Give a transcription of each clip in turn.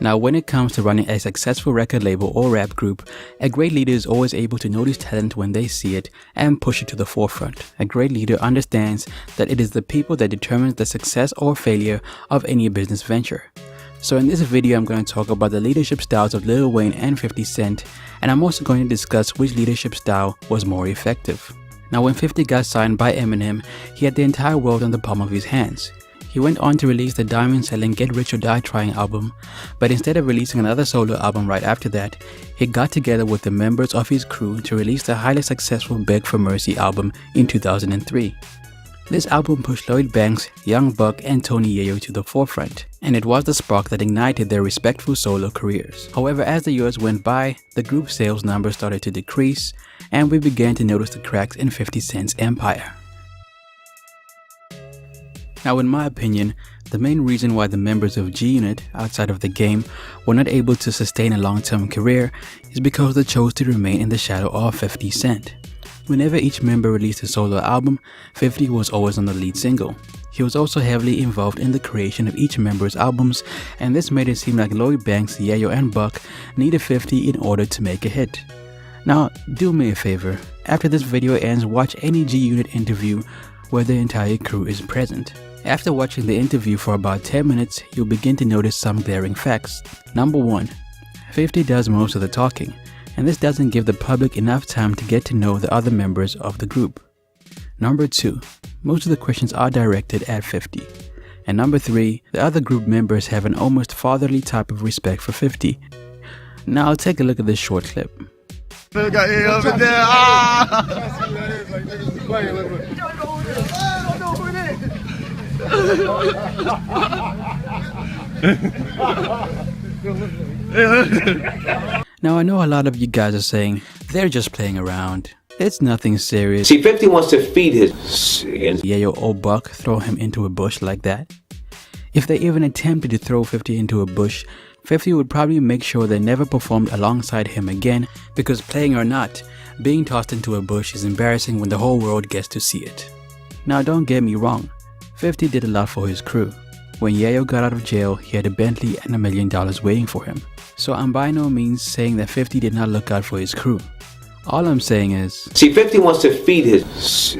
Now, when it comes to running a successful record label or rap group, a great leader is always able to notice talent when they see it and push it to the forefront. A great leader understands that it is the people that determines the success or failure of any business venture. So in this video, I'm going to talk about the leadership styles of Lil Wayne and 50 Cent, and I'm also going to discuss which leadership style was more effective. Now, when 50 got signed by Eminem, he had the entire world in the palm of his hands. He went on to release the diamond-selling Get Rich or Die Trying album, but instead of releasing another solo album right after that, he got together with the members of his crew to release the highly successful Beg for Mercy album in 2003. This album pushed Lloyd Banks, Young Buck, and Tony Yayo to the forefront, and it was the spark that ignited their respectful solo careers. However, as the years went by, the group's sales numbers started to decrease, and we began to notice the cracks in 50 Cent's empire. Now, in my opinion, the main reason why the members of G-Unit outside of the game were not able to sustain a long-term career is because they chose to remain in the shadow of 50 Cent. Whenever each member released a solo album, 50 was always on the lead single. He was also heavily involved in the creation of each member's albums, and this made it seem like Lloyd Banks, Yayo, and Buck needed 50 in order to make a hit. Now, do me a favor, after this video ends, watch any G-Unit interview where the entire crew is present. After watching the interview for about 10 minutes, you'll begin to notice some glaring facts. Number 1. 50 does most of the talking, and this doesn't give the public enough time to get to know the other members of the group. Number 2. Most of the questions are directed at 50. And number 3. The other group members have an almost fatherly type of respect for 50. Now take a look at this short clip. Now, I know a lot of you guys are saying, they're just playing around. It's nothing serious. See, 50 wants to feed his Yayo or Buck throw him into a bush like that. If they even attempted to throw 50 into a bush, 50 would probably make sure they never performed alongside him again, because playing or not, being tossed into a bush is embarrassing when the whole world gets to see it. Now, don't get me wrong, 50 did a lot for his crew. When Yayo got out of jail, he had a Bentley and $1 million waiting for him. So I'm by no means saying that 50 did not look out for his crew. All I'm saying is, see, 50 wants to feed his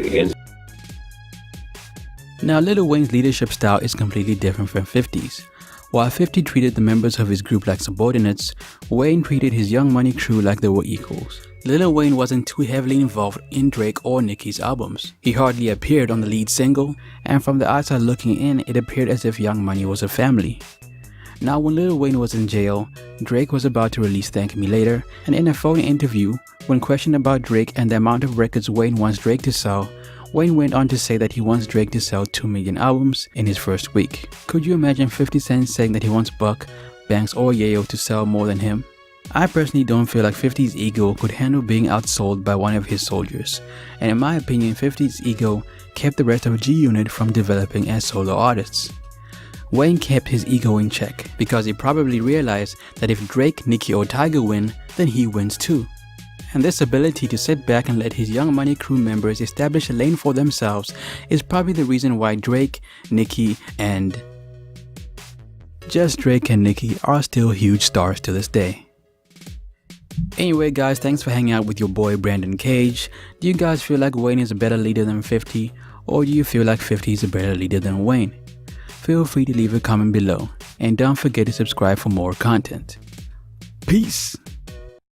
Now, Lil Wayne's leadership style is completely different from 50's. While 50 treated the members of his group like subordinates, Wayne treated his Young Money crew like they were equals. Lil Wayne wasn't too heavily involved in Drake or Nicki's albums. He hardly appeared on the lead single, and from the outside looking in, it appeared as if Young Money was a family. Now, when Lil Wayne was in jail, Drake was about to release Thank Me Later, and in a phone interview, when questioned about Drake and the amount of records Wayne wants Drake to sell, Wayne went on to say that he wants Drake to sell 2 million albums in his first week. Could you imagine 50 Cent saying that he wants Buck, Banks, or Yayo to sell more than him? I personally don't feel like 50's ego could handle being outsold by one of his soldiers, and in my opinion, 50's ego kept the rest of G-Unit from developing as solo artists. Wayne kept his ego in check because he probably realized that if Drake, Nicki, or Tiger win, then he wins too. And this ability to sit back and let his Young Money crew members establish a lane for themselves is probably the reason why Drake, Nicki, and just Drake and Nicki are still huge stars to this day. Anyway guys, thanks for hanging out with your boy Brandon Cage. Do you guys feel like Wayne is a better leader than 50, or do you feel like 50 is a better leader than Wayne? Feel free to leave a comment below, and don't forget to subscribe for more content. Peace!